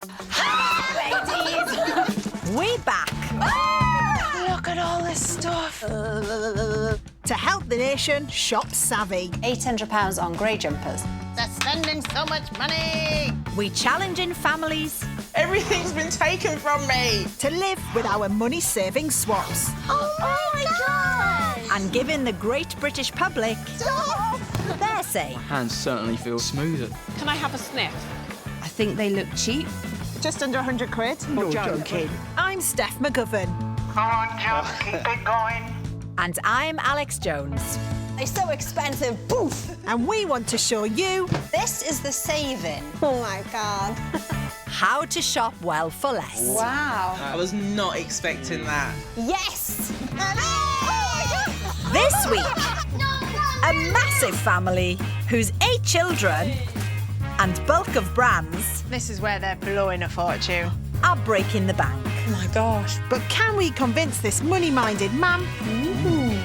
Ladies! We back. Look at all this stuff. To help the nation shop savvy. £800 on grey jumpers. They're spending so much money. We challenging families Everything's been taken from me. to live with our money-saving swaps. Oh my God! And giving the great British public their say. Hands certainly feel smoother. Can I have a sniff? I think they look cheap. Just under 100 quid. You're joking. I'm Steph McGovern. Come on, John, keep it going. And I'm Alex Jones. They're so expensive. Poof! And we want to show you This is the saving. Oh my God. how to shop well for less. Wow. I was not expecting that. Yes! This week, a massive family whose 8 children and bulk of brands This is where they're blowing a fortune. are breaking the bank. Oh my gosh. But can we convince this money-minded man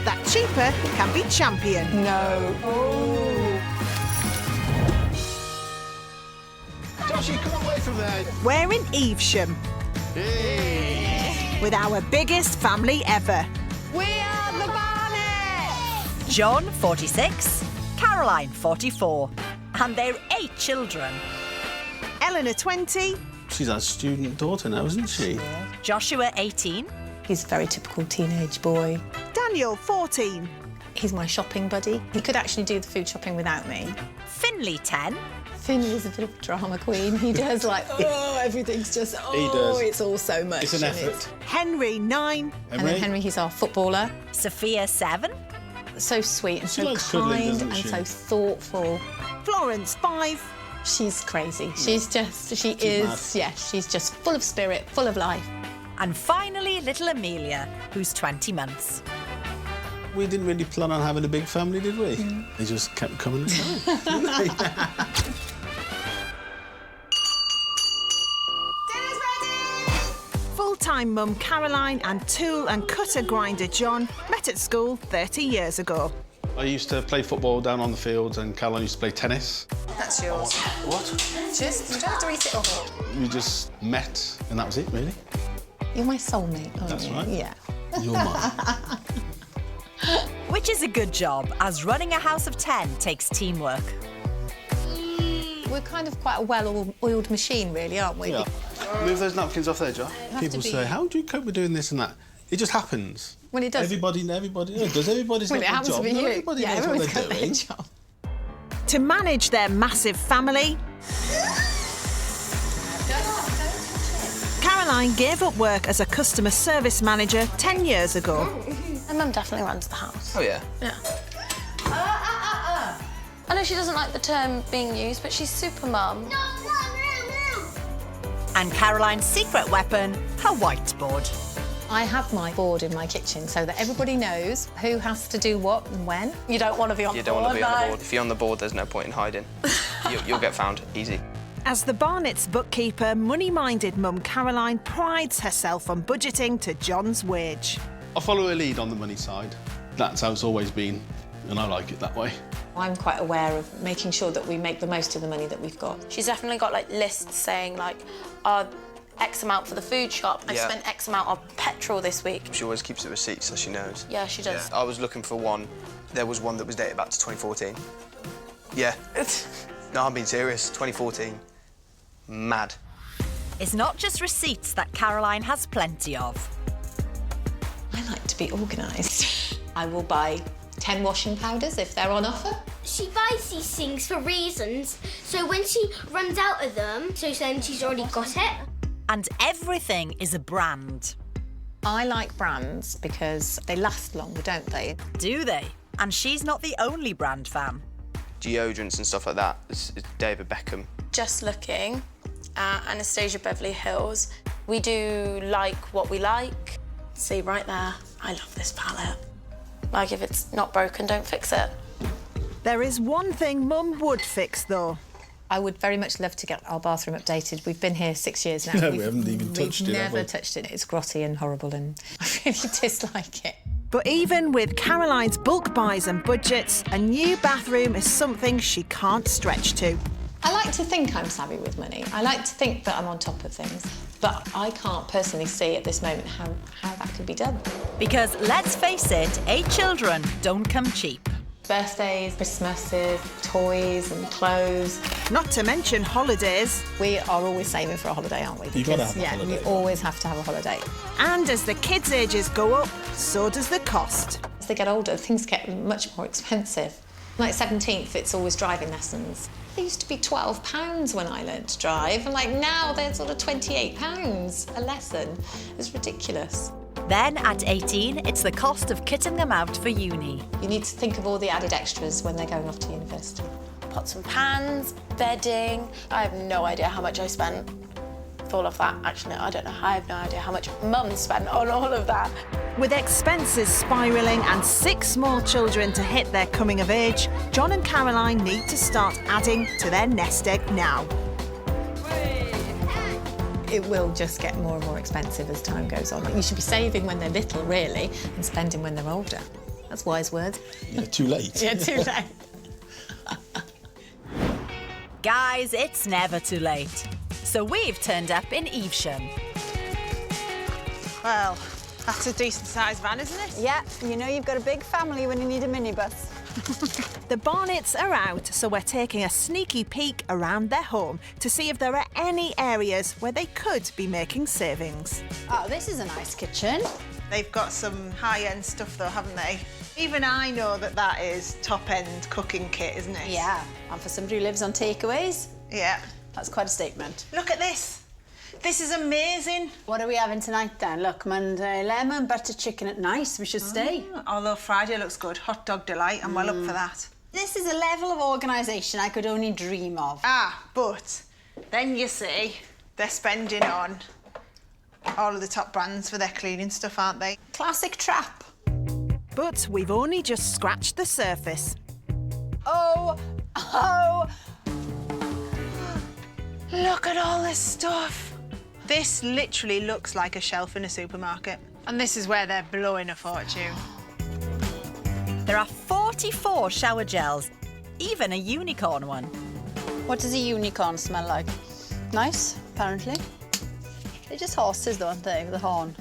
that cheaper can be champion? No. Joshie, come away from there. We're in Evesham with our biggest family ever. We are the Barnett! John, 46, Caroline, 44, and their 8 children. Eleanor, 20, She's our student daughter now, isn't she? Joshua, 18, He's a very typical teenage boy. Daniel, 14, He's my shopping buddy. He could actually do the food shopping without me. Finley, 10, Finn is a bit of a drama queen. He does like, oh, everything's just, He does. it's all so much. It's an and effort. Henry, 9, And then Henry, he's our footballer. Sophia, 7, So sweet and She so likes cuddling, kind doesn't and she? so thoughtful. Florence, 5, She's crazy. She's just, mad. she's just full of spirit, full of life. and finally little Amelia, who's 20 months. We didn't really plan on having a big family, did we? They just kept coming and going. Full-time mum Caroline and tool and cutter grinder John met at school 30 years ago. I used to play football down on the fields and Caroline used to play tennis. That's yours. What? Just, you don't have to eat it all. We just met and that was it, really. You're my soulmate, aren't That's you? right. Yeah. You're mine. Which is a good job, as running a house of 10 takes teamwork. We're kind of quite a well-oiled machine, really, aren't we? Yeah. Move those napkins off there, John. have People to be- say, how do you cope with doing this and that? It just happens. Well, it does. Everybody, yeah, does everybody's Well, got it their happens job? to be No, you. everybody Yeah, knows what everyone's they're got their doing. job. To manage their massive family, Caroline gave up work as a customer service manager 10 years ago. My mum definitely runs the house. Oh, yeah? Yeah. I know she doesn't like the term being used, but she's super mum. And Caroline's secret weapon, her whiteboard. I have my board in my kitchen so that everybody knows who has to do what and when. You don't want to be on You the don't want board, to be on the no. board. If you're on the board, there's no point in hiding. You'll get found easy. As the Barnett's bookkeeper, money-minded mum Caroline prides herself on budgeting to John's wage. I follow a lead on the money side. That's how it's always been, and I like it that way. I'm quite aware of making sure that we make the most of the money that we've got. She's definitely got like lists saying like, X amount for the food shop. I've Yeah. spent X amount on petrol this week. She always keeps the receipts so she knows. Yeah, she does. I was looking for one. There was one that was dated back to 2014. Yeah. No, I'm being serious. 2014. Mad. It's not just receipts that Caroline has plenty of. I like to be organised. I will buy 10 washing powders if they're on offer. She buys these things for reasons, so when she runs out of them, so then she's already got it. And everything is a brand. I like brands because they last longer, don't they? Do they? And she's not the only brand fan. Deodorants and stuff like that. It's David Beckham. Just looking at Anastasia Beverly Hills. We do like what we like. See right there, I love this palette. Like if it's not broken, don't fix it. There is one thing Mum would fix, though. I would very much love to get our bathroom updated. We've been here 6 years now. No, we haven't even touched it, We've have never we? touched it. It's grotty and horrible and I really dislike it. But even with Caroline's bulk buys and budgets, a new bathroom is something she can't stretch to. I like to think I'm savvy with money. I like to think that I'm on top of things. But I can't personally see at this moment how that could be done. Because let's face it, 8 children don't come cheap. Birthdays, Christmases, toys and clothes. Not to mention holidays. We are always saving for a holiday, aren't we? You've got to have a holiday. You always have to have a holiday. And as the kids' ages go up, so does the cost. As they get older, things get much more expensive. Like 17th, it's always driving lessons. They used to be £12 when I learned to drive, and like now they're sort of £28 a lesson. It's ridiculous. Then at 18, it's the cost of kitting them out for uni. You need to think of all the added extras when they're going off to university. Pots and pans, bedding. I have no idea how much I spent for all of that. Actually, I don't know. I have no idea how much Mum spent on all of that. With expenses spiralling and 6 small children to hit their coming of age, John and Caroline need to start adding to their nest egg now. It will just get more and more expensive as time goes on. You should be saving when they're little, really, and spending when they're older. That's wise words. Yeah, too late. Yeah, too late. Guys, it's never too late. So we've turned up in Evesham. Well, that's a decent-sized van, isn't it? Yeah, you know you've got a big family when you need a minibus. The Barnetts are out, so we're taking a sneaky peek around their home to see if there are any areas where they could be making savings. Oh, this is a nice kitchen. They've got some high-end stuff, though, haven't they? Even I know that that is top-end cooking kit, isn't it? Yeah, and for somebody who lives on takeaways, Yeah. that's quite a statement. Look at this. This is amazing. What are we having tonight then? Look, Monday lemon, butter chicken at nice. We should stay. Although Friday looks good. Hot dog delight. I'm well up for that. This is a level of organisation I could only dream of. Ah, but then you see they're spending on all of the top brands for their cleaning stuff, aren't they? Classic trap. But we've only just scratched the surface. Oh. Look at all this stuff. This literally looks like a shelf in a supermarket. And this is where they're blowing a fortune. There are 44 shower gels, even a unicorn one. What does a unicorn smell like? Nice, apparently. They're just horses, though, aren't they, with a horn?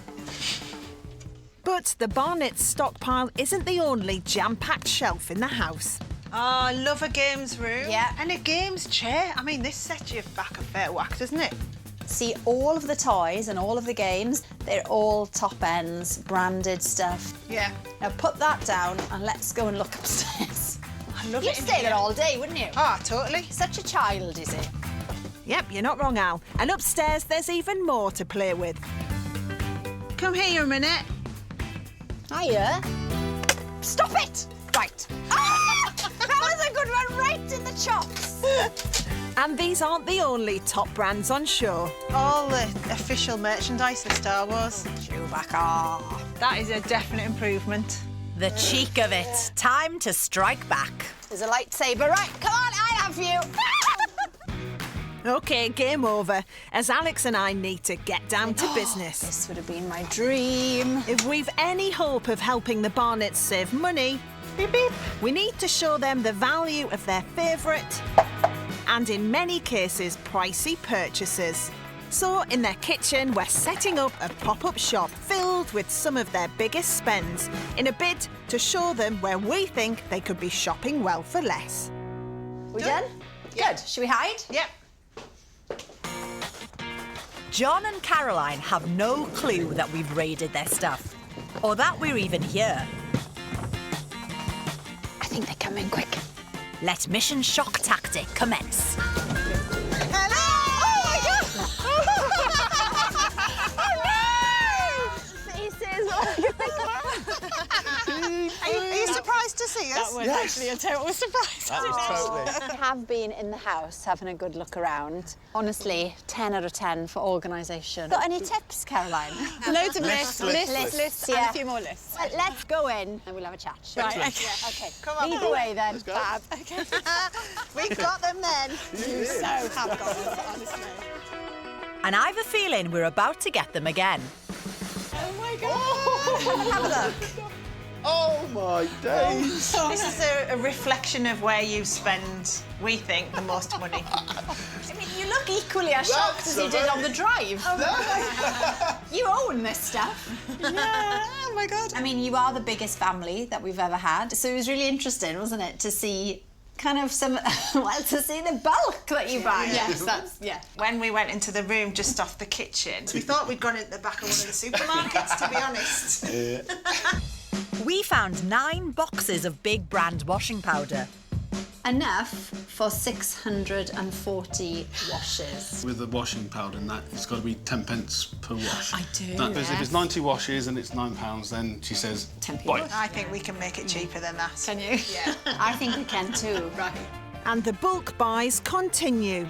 But the Barnett stockpile isn't the only jam-packed shelf in the house. Oh, I love a games room. Yeah. And a games chair. I mean, this sets you back a fair whack, doesn't it? See, all of the toys and all of the games, they're all top ends, branded stuff. Yeah. Now put that down and let's go and look upstairs. I love You'd it in stay here. there all day, wouldn't you? Ah, totally. Such a child, is it? Yep, you're not wrong, Al. And upstairs, there's even more to play with. Come here a minute. Hiya. Stop it! Right. Ah! That was a good one, right in the chops. And these aren't the only top brands on show. All the official merchandise of Star Wars. Chewbacca. That is a definite improvement. The cheek of it. Time to strike back. There's a lightsaber. Right, come on, I have you. OK, game over, as Alex and I need to get down to business. This would have been my dream. If we've any hope of helping the Barnetts save money, beep, beep, we need to show them the value of their favourite and, in many cases, pricey purchases. So, in their kitchen, we're setting up a pop-up shop filled with some of their biggest spends in a bid to show them where we think they could be shopping well for less. We done? Good. Should we hide? Yep. John and Caroline have no clue that we've raided their stuff, or that we're even here. I think they're coming quick. Let mission shock tactic commence. Hello! Are you surprised to see us? That was actually a total surprise. That was totally. We have been in the house having a good look around. Honestly, 10 out of 10 for organisation. Got any tips, Caroline? Loads of Lists, lists, yeah. and a few more lists. Well, let's go in and we'll have a chat. Right, Yeah, okay. okay. Come on. Lead the way then. Let's go. Fab. Okay. We've got them then. You so have got us, honestly. And I've a feeling we're about to get them again. Oh my God! Have a look. Oh, my days. This is a reflection of where you spend, we think, the most money. I mean, you look equally as shocked as you did on the drive. You own this stuff. Yeah, oh my God. I mean, you are the biggest family that we've ever had, so it was really interesting, wasn't it, to see kind of some, well, to see the bulk that you buy. Yes, that's, yeah. When we went into the room just off the kitchen, we thought we'd gone into the back of one of the supermarkets, to be honest. We found 9 boxes of big brand washing powder. Enough for 640 washes. With the washing powder and that, it's got to be 10 pence per wash. I do, Because if it's 90 washes and it's £9, then she says, 10p. buy. I think we can make it cheaper than that. Can you? Yeah. I think we can too. Right. And the bulk buys continue.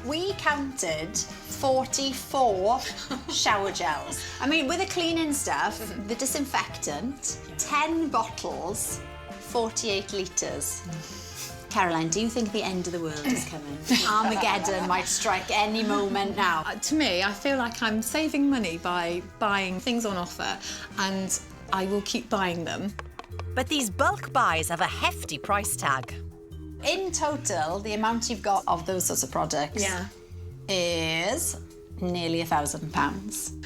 We counted 44 shower gels. I mean, with the cleaning stuff, the disinfectant, 10 bottles, 48 litres. Caroline, do you think the end of the world is coming? Armageddon might strike any moment now. To me, I feel like I'm saving money by buying things on offer, and I will keep buying them. But these bulk buys have a hefty price tag. In total, the amount you've got of those sorts of products is nearly £1,000.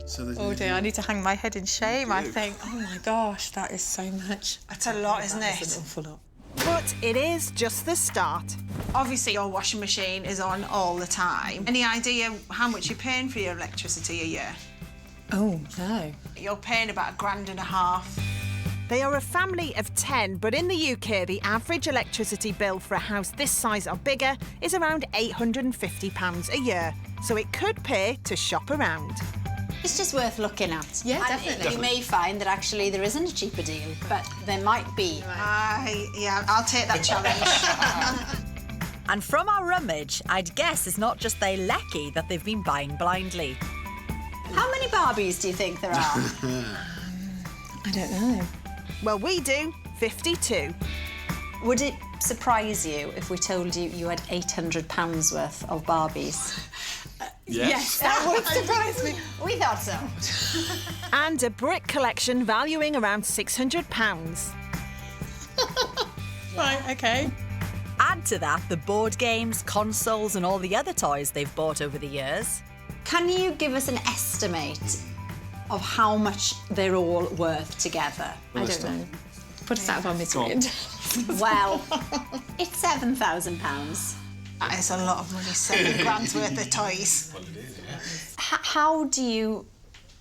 So Oh dear, I need to hang my head in shame, I think. Oh my gosh, that is so much. That's a lot, isn't it? That's an awful lot. But it is just the start. Obviously, your washing machine is on all the time. Any idea how much you're paying for your electricity a year? Oh, no. You're paying about £1,500. They are a family of 10, but in the UK, the average electricity bill for a house this size or bigger is around £850 a year. So it could pay to shop around. It's just worth looking at. Yeah, And definitely. You may find that actually there isn't a cheaper deal, but there might be. Yeah, I'll take that challenge. And from our rummage, I'd guess it's not just they lecky that they've been buying blindly. How many Barbies do you think there are? I don't know. Well, we do. 52. Would it surprise you if we told you you had £800 worth of Barbies? Yes. That would surprise me. We thought so. And a brick collection valuing around £600. Right, OK. Add to that the board games, consoles and all the other toys they've bought over the years. Can you give us an estimate of how much they're all worth together? I don't know. Put us out of our misery. Well, it's £7,000. That is a lot of money, £7,000 worth of toys. How do you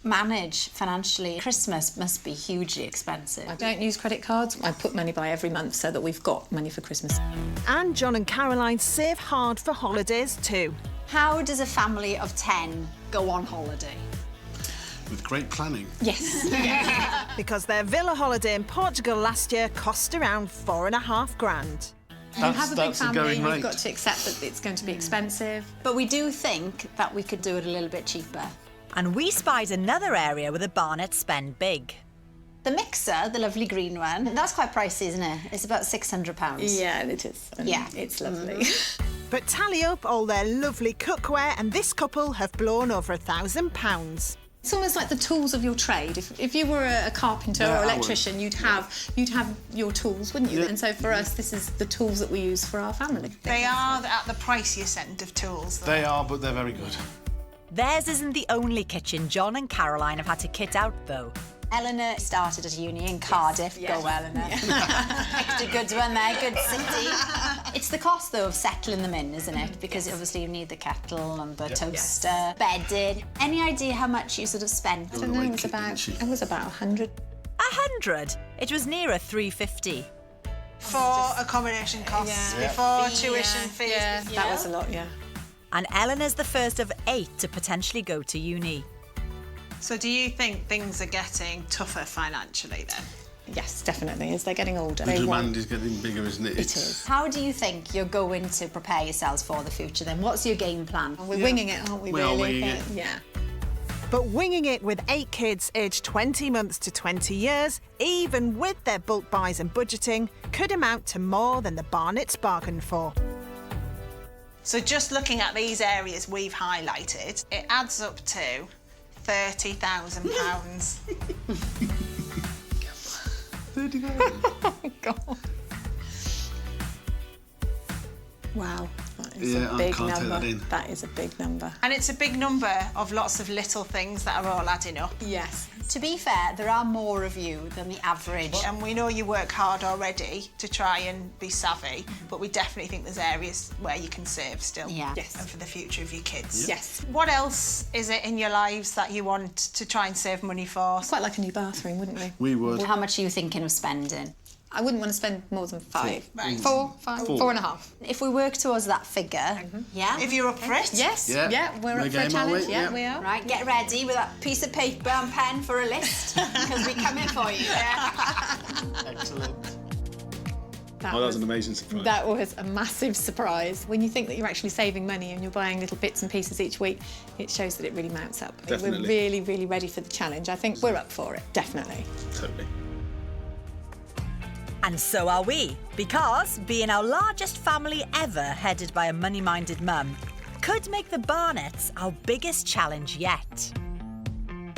manage financially? Christmas must be hugely expensive. I don't use credit cards. I put money by every month so that we've got money for Christmas. And John and Caroline save hard for holidays too. How does a family of 10 go on holiday? With great planning. Yes. Because their villa holiday in Portugal last year cost around £4,500. You have a big That's the family, going you've rate. got to accept that it's going to be expensive. But we do think that we could do it a little bit cheaper. And we spied another area where the Barnett spend big. The mixer, the lovely green one, that's quite pricey, isn't it? It's about £600. Yeah, it is. And Yeah. It's lovely. But tally up all their lovely cookware and this couple have blown over £1,000. It's almost like the tools of your trade. If you were a carpenter or electrician, you'd have your tools, wouldn't you? Yeah. And so for us, this is the tools that we use for our family. They are at the priciest end of tools, though. They are, but they're very good. Theirs isn't the only kitchen John and Caroline have had to kit out, though. Eleanor started at uni in Cardiff. Yes. Go Eleanor. Extra good one there, good city. It's the cost, though, of settling them in, isn't it? Because obviously you need the kettle and the toaster, bedding. Any idea how much you sort of spent? I don't know, it was about 100. 100? It was nearer 350. For accommodation costs, before tuition fees. Yeah, that was a lot, yeah. And Eleanor's the first of 8 to potentially go to uni. So do you think things are getting tougher financially then? Yes, definitely. As they're getting older, The they demand want... is getting bigger, isn't it? It is. How do you think you're going to prepare yourselves for the future then? What's your game plan? We're winging it, aren't we, We are really? winging it. Yeah. But winging it with 8 kids aged 20 months to 20 years, even with their bulk buys and budgeting, could amount to more than the Barnett's bargained for. So just looking at these areas we've highlighted, it adds up to £30,000. God. Wow, that is Yeah, a I big can't take number. that in. That is a big number. And it's a big number of lots of little things that are all adding up. Yes. To be fair, there are more of you than the average. And we know you work hard already to try and be savvy, but we definitely think there's areas where you can save still. Yeah. Yes. And for the future of your kids. Yes. What else is it in your lives that you want to try and save money for? Quite like a new bathroom, wouldn't we? We would. How much are you thinking of spending? I wouldn't want to spend more than 5. Right. 4, 5, 4.5. If we work towards that figure, yeah? If you're up for it? Yes. Yeah. We're No up for a game, are challenge. we? Yeah, Yeah. we are. Right, get ready with that piece of paper and pen for a list, because we're coming for you. Excellent. That Oh, that was an amazing surprise. That was a massive surprise. When you think that you're actually saving money and you're buying little bits and pieces each week, it shows that it really mounts up. Definitely. We're really, really ready for the challenge. I think we're up for it, definitely. Totally. And so are we, because being our largest family ever headed by a money-minded mum could make the Barnetts our biggest challenge yet.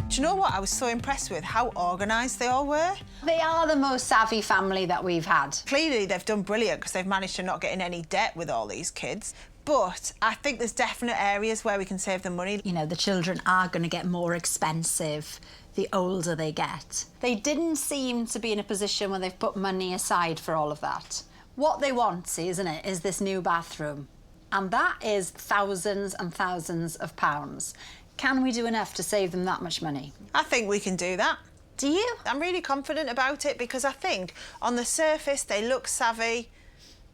Do you know what? I was so impressed with how organised they all were. They are the most savvy family that we've had. Clearly, they've done brilliant because they've managed to not get in any debt with all these kids. But I think there's definite areas where we can save them money. You know, the children are going to get more expensive the older they get. They didn't seem to be in a position where they've put money aside for all of that. What they want, see, isn't it, is this new bathroom. And that is thousands and thousands of pounds. Can we do enough to save them that much money? I think we can do that. Do you? I'm really confident about it because I think on the surface they look savvy,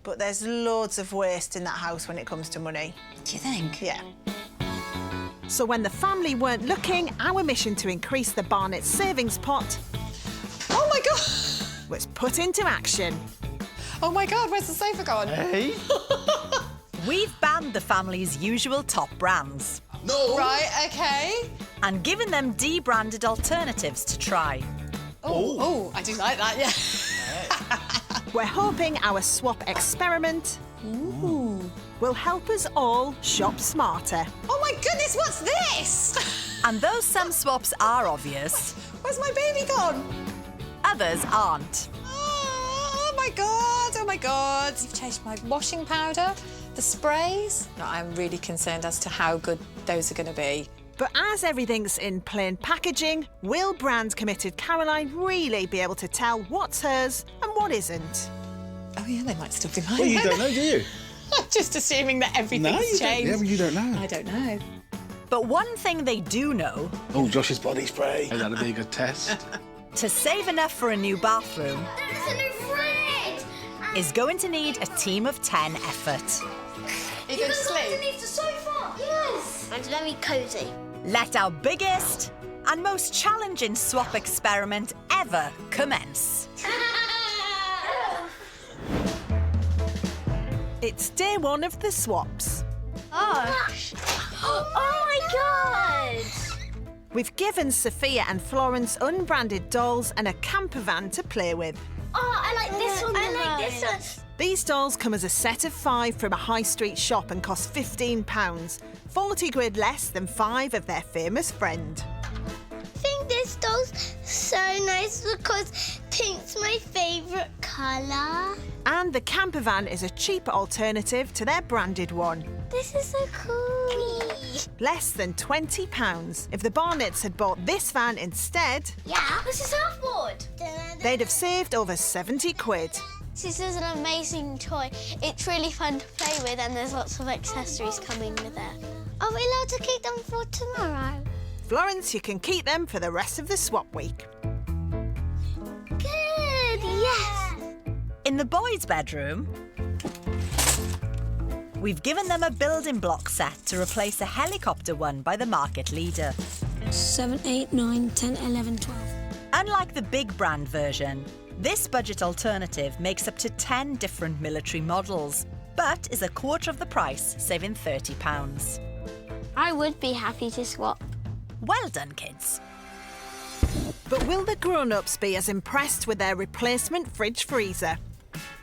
but there's loads of waste in that house when it comes to money. Do you think? Yeah. So when the family weren't looking, our mission to increase the Barnett savings pot Oh my God! was put into action. Oh my God, where's the sofa gone? Hey? We've banned the family's usual top brands No! Right, okay. and given them de-branded alternatives to try. Oh, I do like that, yeah. We're hoping our swap experiment will help us all shop smarter. Oh my goodness, what's this? And though some swaps are obvious, Where's my baby gone? others aren't. Oh my God, oh my God. You've changed my washing powder, the sprays. No, I'm really concerned as to how good those are going to be. But as everything's in plain packaging, will brand committed Caroline really be able to tell what's hers and what isn't? Oh yeah, they might still be mine. Well, you don't know, do you? I'm just assuming that everything's No, you don't. changed. Yeah, but you don't know. I don't know. But one thing they do know, Oh, Josh's body spray. Oh, that'd be a good test. to save enough for a new bathroom, There's a new fridge! is going to need a team of 10 effort. Are you going to sleep? underneath the sofa! Yes! And very cosy. Let our biggest and most challenging swap experiment ever commence. It's day one of the swaps. Oh my God! We've given Sophia and Florence unbranded dolls and a camper van to play with. Oh, I like this one. I like this one. These dolls come as a set of 5 from a high street shop and cost £15, 40 quid less than 5 of their famous friend. I think this doll's so nice because pink's my favourite colour. And the camper van is a cheaper alternative to their branded one. This is so cool. Less than £20. If the Barnetts had bought this van instead, Yeah, this is surfboard. they'd have saved over 70 quid. This is an amazing toy. It's really fun to play with and there's lots of accessories coming with it. Are we allowed to keep them for tomorrow? Florence, you can keep them for the rest of the swap week. Good, yes. In the boys' bedroom, we've given them a building block set to replace a helicopter one by the market leader. 7, 8, 9, 10, 11, 12. Unlike the big brand version, this budget alternative makes up to 10 different military models, but is a quarter of the price, saving £30. I would be happy to swap. Well done, kids. But will the grown-ups be as impressed with their replacement fridge freezer?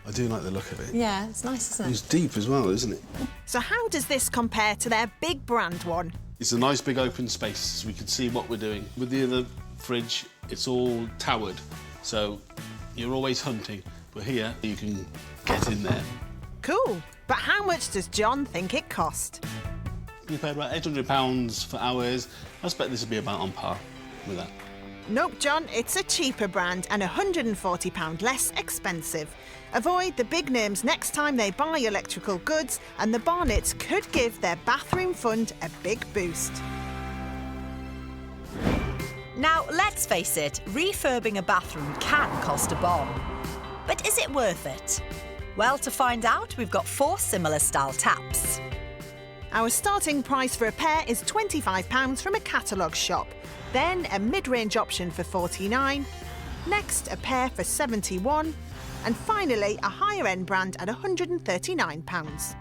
I do like the look of it. Yeah, it's nice, isn't It's it? deep as well, isn't it? So how does this compare to their big brand one? It's a nice big open space so we can see what we're doing. With the other fridge, it's all towered, so you're always hunting. But here, you can get in there. Cool. But how much does John think it cost? We paid about £800 for ours. I expect this will be about on par with that. Nope, John, it's a cheaper brand and £140 less expensive. Avoid the big names next time they buy electrical goods, and the Barnetts could give their bathroom fund a big boost. Now, let's face it, refurbing a bathroom can cost a bomb. But is it worth it? Well, to find out, we've got 4 similar style taps. Our starting price for a pair is £25 from a catalogue shop. Then a mid-range option for £49. Next, a pair for £71. And finally, a higher-end brand at £139.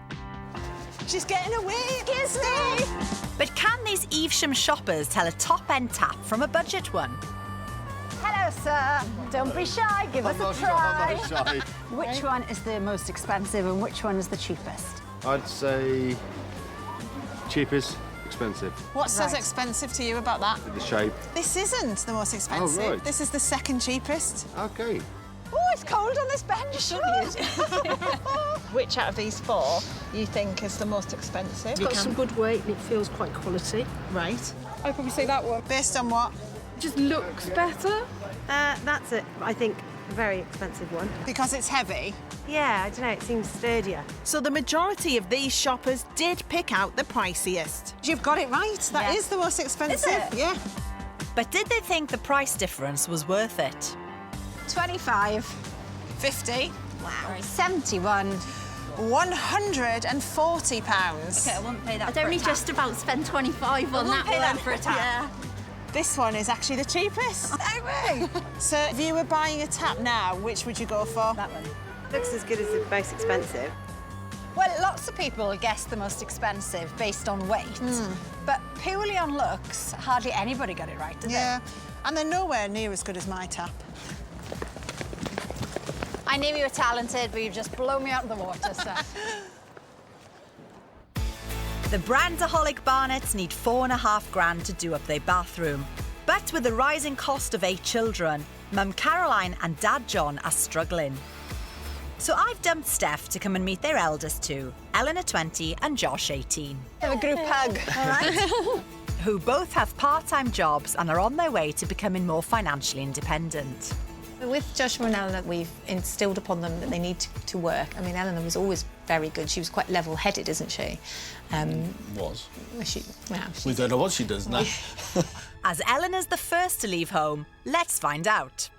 She's getting away! Kiss me! But can these Evesham shoppers tell a top-end tap from a budget one? Hello, sir. Don't be shy. Give us a try. I'm not shy. Which one is the most expensive and which one is the cheapest? I'd say cheapest, expensive. What says expensive to you about that? The shape. This isn't the most expensive. Oh, right. This is the second cheapest. OK. Oh, it's cold on this bench. Which out of these 4 you think is the most expensive? It's got some good weight and it feels quite quality. Right. I'd probably say that one. Based on what? Just looks better. That's it. I think a very expensive one. Because it's heavy? Yeah, I don't know, it seems sturdier. So the majority of these shoppers did pick out the priciest. You've got it right. That is the most expensive. Is it? Yeah. But did they think the price difference was worth it? 25. 50. Wow. 71. £140. Okay, I won't pay that. I'd only just about spend 25 on that pay one. that for a tap. Yeah. This one is actually the cheapest. No way. So if you were buying a tap now, which would you go for? That one. Looks as good as the most expensive. Well, lots of people guess the most expensive based on weight, but purely on looks, hardly anybody got it right, did Yeah. And they're nowhere near as good as my tap. I knew you were talented, but you just blow me out of the water, so. The brandaholic Barnetts need £4.5 to do up their bathroom. But with the rising cost of 8 children, Mum Caroline and Dad John are struggling. So I've dumped Steph to come and meet their eldest 2, Eleanor 20 and Josh 18. Have a group hug, all right? Who both have part-time jobs and are on their way to becoming more financially independent. With Joshua and Eleanor, we've instilled upon them that they need to work. I mean, Eleanor was always very good. She was quite level-headed, isn't she? Was. We don't know what she does now. As Eleanor's the first to leave home, let's find out.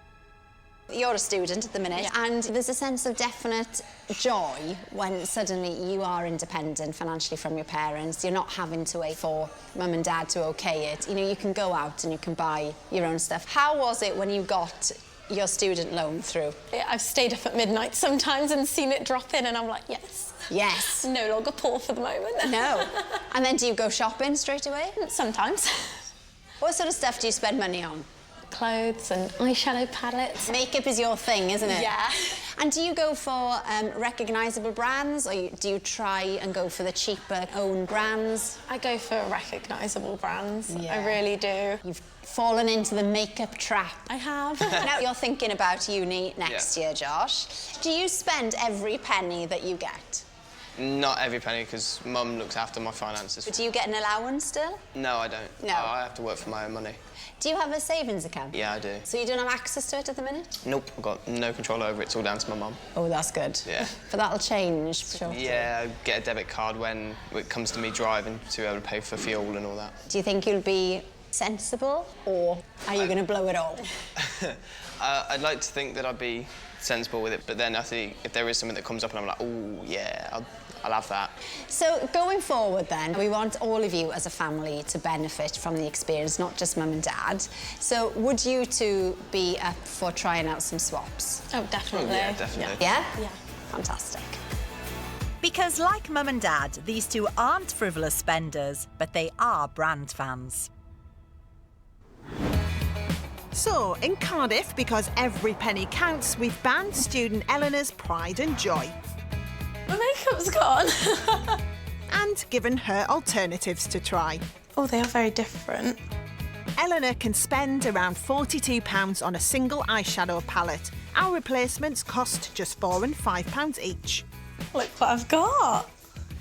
You're a student at the minute, and there's a sense of definite joy when suddenly you are independent financially from your parents. You're not having to wait for mum and dad to okay it. You know, you can go out and you can buy your own stuff. How was it when you got your student loan through? I've stayed up at midnight sometimes and seen it drop in, and I'm like, yes. Yes. No longer poor for the moment. No. And then do you go shopping straight away? Sometimes. What sort of stuff do you spend money on? Clothes and eyeshadow palettes. Makeup is your thing, isn't it? Yeah. And do you go for recognisable brands, or do you try and go for the cheaper own brands? I go for recognisable brands. I really do. You've fallen into the makeup trap. I have. Now you're thinking about uni next year, Josh. Do you spend every penny that you get? Not every penny, because Mum looks after my finances. Do you get an allowance still? No, I don't. No. I have to work for my own money. Do you have a savings account? Yeah, I do. So you don't have access to it at the minute? Nope, I've got no control over it. It's all down to my mum. Oh, that's good. Yeah. But that'll change, sure. Yeah, I get a debit card when it comes to me driving to be able to pay for fuel and all that. Do you think you'll be sensible, or are you going to blow it all? I'd like to think that I'd be sensible with it, but then I think if there is something that comes up and I'm like, oh, yeah, I'll have that. So going forward then, we want all of you as a family to benefit from the experience, not just mum and dad. So would you two be up for trying out some swaps? Oh, definitely. Oh, yeah, definitely. Yeah? Yeah. Fantastic. Because like Mum and Dad, these 2 aren't frivolous spenders, but they are brand fans. So, in Cardiff, because every penny counts, we've banned student Eleanor's pride and joy. My makeup's gone. And given her alternatives to try. Oh, they are very different. Eleanor can spend around £42 on a single eyeshadow palette. Our replacements cost just £4 and £5 each. Look what I've got.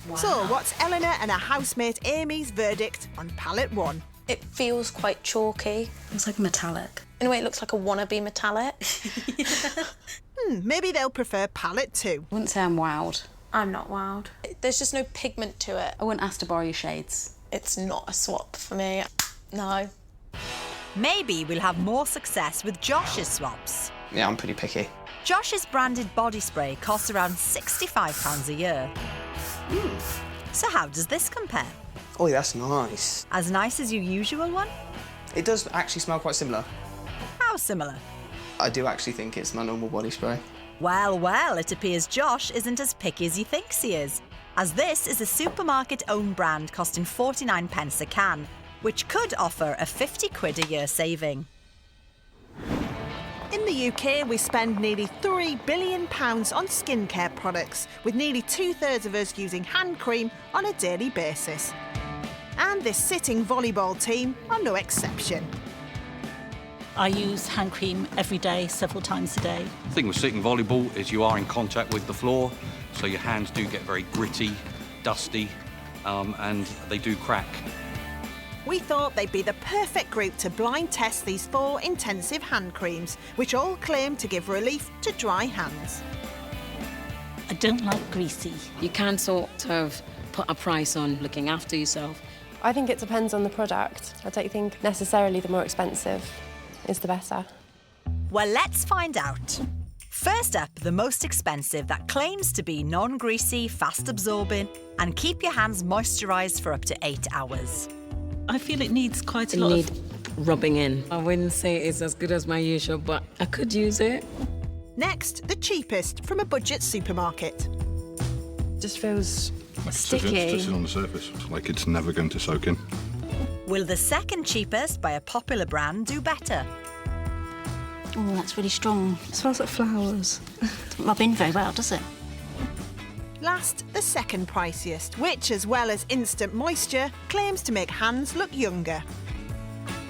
Wow. So, what's Eleanor and her housemate Amy's verdict on palette 1? It feels quite chalky. It's like metallic. In a way, it looks like a wannabe metallic. Maybe they'll prefer palette 2. I wouldn't say I'm wowed. I'm not wowed. There's just no pigment to it. I wouldn't ask to borrow your shades. It's not a swap for me. No. Maybe we'll have more success with Josh's swaps. Yeah, I'm pretty picky. Josh's branded body spray costs around £65 a year. So how does this compare? Oh, that's nice. As nice as your usual one? It does actually smell quite similar. How similar? I do actually think it's my normal body spray. Well, it appears Josh isn't as picky as he thinks he is, as this is a supermarket-owned brand costing 49p a can, which could offer a £50 a year saving. In the UK, we spend nearly £3 billion on skincare products, with nearly 2/3 of us using hand cream on a daily basis. And this sitting volleyball team are no exception. I use hand cream every day, several times a day. The thing with sitting volleyball is you are in contact with the floor, so your hands do get very gritty, dusty, and they do crack. We thought they'd be the perfect group to blind test these 4 intensive hand creams, which all claim to give relief to dry hands. I don't like greasy. You can sort of put a price on looking after yourself. I think it depends on the product. I don't think necessarily the more expensive is the better. Well, let's find out. First up, the most expensive that claims to be non-greasy, fast-absorbing and keep your hands moisturised for up to 8 hours. I feel it needs quite a It lot need of... rubbing in. I wouldn't say it's as good as my usual, but I could use it. Next, the cheapest from a budget supermarket. Just feels like sticky. It's sitting on the surface, like it's never going to soak in. Will the second cheapest by a popular brand do better? Oh, that's really strong. It smells like flowers. Doesn't rub in very well, does it? Last, the second priciest, which, as well as instant moisture, claims to make hands look younger.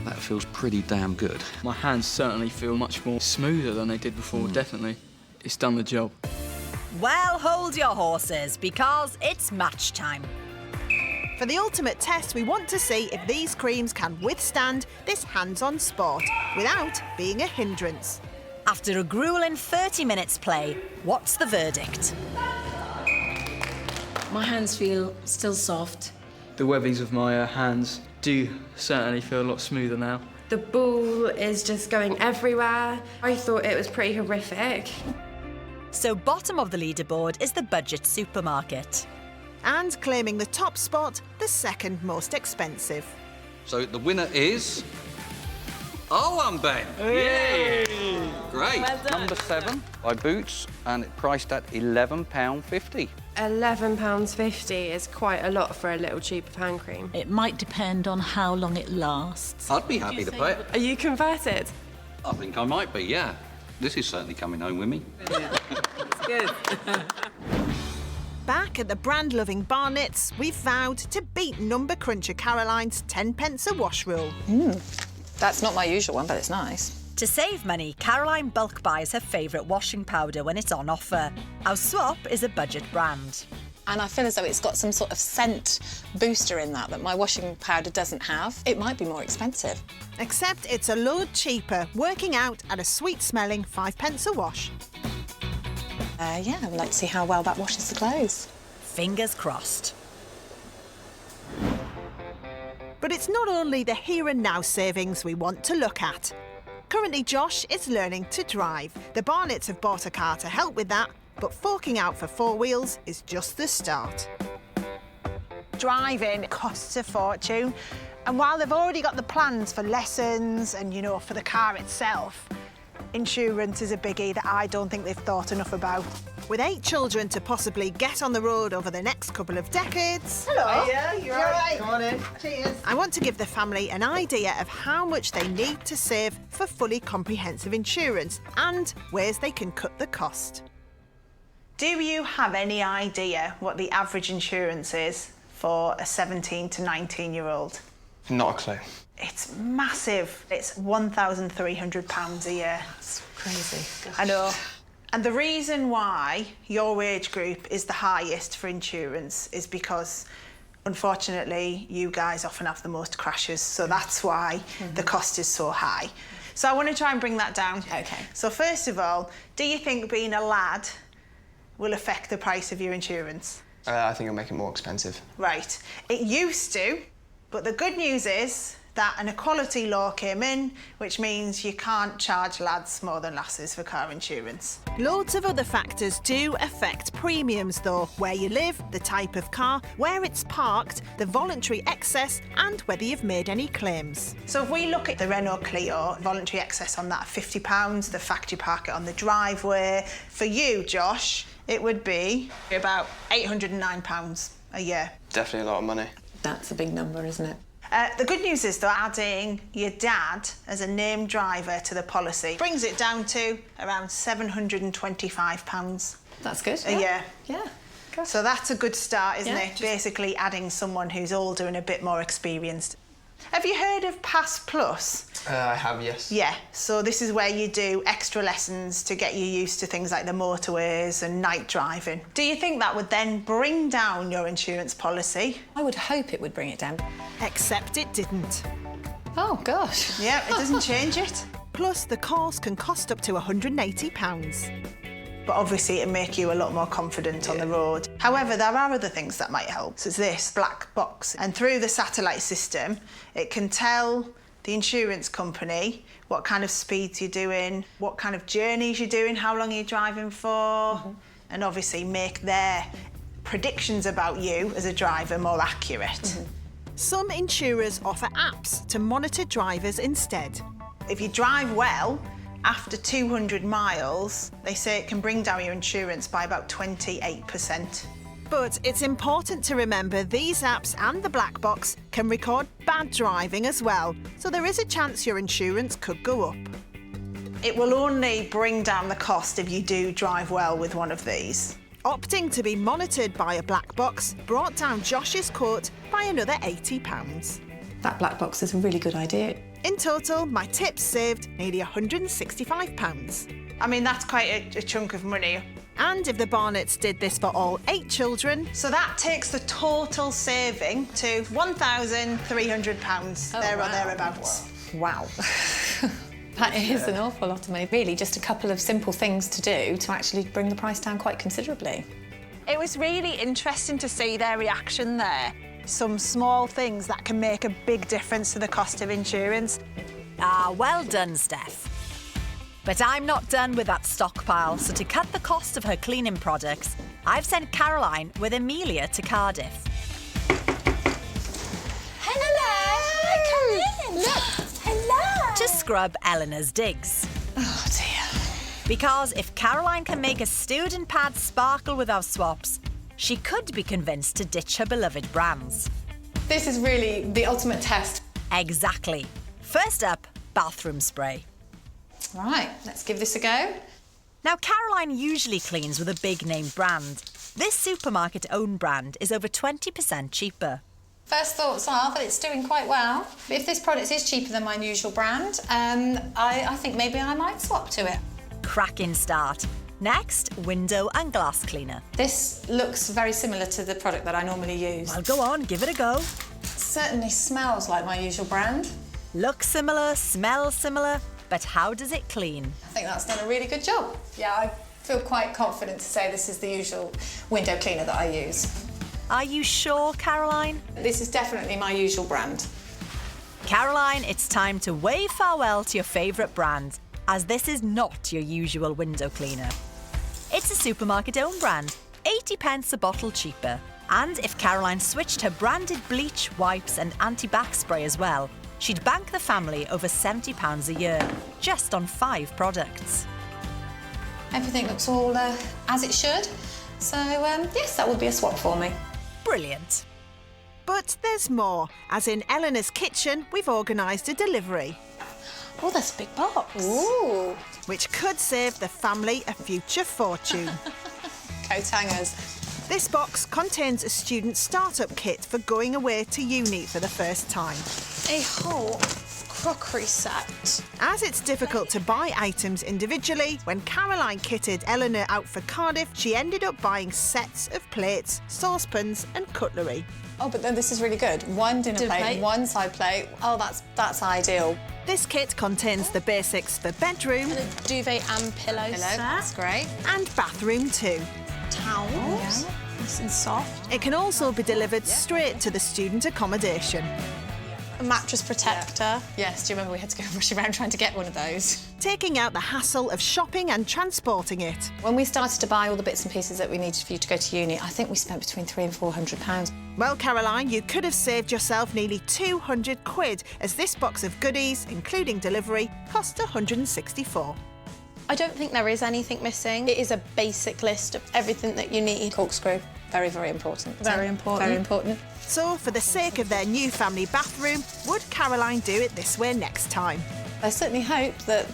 That feels pretty damn good. My hands certainly feel much more smoother than they did before, definitely. It's done the job. Well, hold your horses, because it's match time. For the ultimate test, we want to see if these creams can withstand this hands-on sport without being a hindrance. After a grueling 30 minutes play, what's the verdict? My hands feel still soft. The webbies of my hands do certainly feel a lot smoother now. The ball is just going everywhere. I thought it was pretty horrific. So bottom of the leaderboard is the budget supermarket. And claiming the top spot, the second most expensive. So the winner is... Ben. Yay! Great. Well done. Number 7 by Boots, and it priced at £11.50. £11.50 is quite a lot for a little tube of hand cream. It might depend on how long it lasts. I'd be happy to pay it. Are you converted? I think I might be, yeah. This is certainly coming home with me. It's good. Back at the brand-loving Barnett's, we've vowed to beat Number Cruncher Caroline's 10p a wash rule. That's not my usual one, but it's nice. To save money, Caroline bulk buys her favourite washing powder when it's on offer. Our Swap is a budget brand. And I feel as though it's got some sort of scent booster in that my washing powder doesn't have. It might be more expensive. Except it's a load cheaper, working out at a sweet-smelling 5p a wash. Yeah, I'd like to see how well that washes the clothes. Fingers crossed. But it's not only the here and now savings we want to look at. Currently, Josh is learning to drive. The Barnetts have bought a car to help with that, but forking out for 4 wheels is just the start. Driving costs a fortune, and while they've already got the plans for lessons and, you know, for the car itself, insurance is a biggie that I don't think they've thought enough about. With 8 children to possibly get on the road over the next couple of decades... Hello. Yeah, you're right. Come on in. Cheers. I want to give the family an idea of how much they need to save for fully comprehensive insurance and ways they can cut the cost. Do you have any idea what the average insurance is for a 17 to 19-year-old? Not a clue. It's massive. It's £1,300 a year. That's crazy. Gosh. I know. And the reason why your age group is the highest for insurance is because, unfortunately, you guys often have the most crashes, so that's why the cost is so high. So I want to try and bring that down. Okay. So first of all, do you think being a lad will affect the price of your insurance? I think it'll make it more expensive. Right. It used to, but the good news is that an equality law came in, which means you can't charge lads more than lasses for car insurance. Loads of other factors do affect premiums though. Where you live, the type of car, where it's parked, the voluntary excess and whether you've made any claims. So if we look at the Renault Clio, voluntary excess on that £50, the fact you park it on the driveway. For you, Josh, it would be about £809 a year. Definitely a lot of money. That's a big number, isn't it? The good news is, though, adding your dad as a named driver to the policy brings it down to around £725 That's good. a year. Yeah. Gosh. So that's a good start, isn't Yeah, it? Basically adding someone who's older and a bit more experienced. Have you heard of Pass Plus? I have, yes. Yeah, so this is where you do extra lessons to get you used to things like the motorways and night driving. Do you think that would then bring down your insurance policy? I would hope it would bring it down. Except it didn't. Oh, gosh. Yeah, it doesn't change it. Plus, the course can cost up to £180. But obviously it'll make you a lot more confident on the road. However, there are other things that might help. So it's this black box. And through the satellite system, it can tell the insurance company what kind of speeds you're doing, what kind of journeys you're doing, how long you're driving for, and obviously make their predictions about you as a driver more accurate. Some insurers offer apps to monitor drivers instead. If you drive well, after 200 miles, they say it can bring down your insurance by about 28%. But it's important to remember these apps and the black box can record bad driving as well, so there is a chance your insurance could go up. It will only bring down the cost if you do drive well with one of these. Opting to be monitored by a black box brought down Josh's quote by another £80. That black box is a really good idea. In total, my tips saved nearly £165. I mean, that's quite a chunk of money. And if the Barnetts did this for all 8 children... So that takes the total saving to £1,300, there or thereabouts. Wow. That is an awful lot of money. Really, just a couple of simple things to do to actually bring the price down quite considerably. It was really interesting to see their reaction there. Some small things that can make a big difference to the cost of insurance. Ah, well done, Steph. But I'm not done with that stockpile, so to cut the cost of her cleaning products, I've sent Caroline with Amelia to Cardiff. Hello! Come in! Look! Hello! To scrub Eleanor's digs. Oh, dear. Because if Caroline can make a student pad sparkle with our swaps, she could be convinced to ditch her beloved brands. This is really the ultimate test. Exactly. First up, bathroom spray. Right, let's give this a go. Now, Caroline usually cleans with a big-name brand. This supermarket-owned brand is over 20% cheaper. First thoughts are that it's doing quite well. If this product is cheaper than my usual brand, I think maybe I might swap to it. Cracking start. Next, window and glass cleaner. This looks very similar to the product that I normally use. Well, go on, give it a go. It certainly smells like my usual brand. Looks similar, smells similar, but how does it clean? I think that's done a really good job. Yeah, I feel quite confident to say this is the usual window cleaner that I use. Are you sure, Caroline? This is definitely my usual brand. Caroline, it's time to wave farewell to your favourite brand, as this is not your usual window cleaner. It's a supermarket-owned brand, 80p a bottle cheaper. And if Caroline switched her branded bleach, wipes and anti-bac spray as well, she'd bank the family over £70 a year, just on 5 products. Everything looks all as it should. So, yes, that would be a swap for me. Brilliant. But there's more, as in Eleanor's kitchen, we've organised a delivery. Oh, that's a big box. Ooh. Which could save the family a future fortune. Coat hangers. This box contains a student startup kit for going away to uni for the first time. a whole crockery set. As it's difficult to buy items individually, when Caroline kitted Eleanor out for Cardiff, she ended up buying sets of plates, saucepans and cutlery. Oh, but then this is really good. One dinner plate, one side plate. Oh, that's ideal. This kit contains the basics for bedroom, And a duvet and pillows. That's great. and bathroom too. Towels. Nice and soft. It can also be delivered straight to the student accommodation. A mattress protector. Yes, do you remember we had to go rush around trying to get one of those? Taking out the hassle of shopping and transporting it. When we started to buy all the bits and pieces that we needed for you to go to uni, I think we spent between £300 and £400. Well, Caroline, you could have saved yourself nearly 200 quid, as this box of goodies, including delivery, cost 164. I don't think there is anything missing. It is a basic list of everything that you need. Corkscrew, very, very important. Very important. Very important. So, for the sake of their new family bathroom, would Caroline do it this way next time? I certainly hope that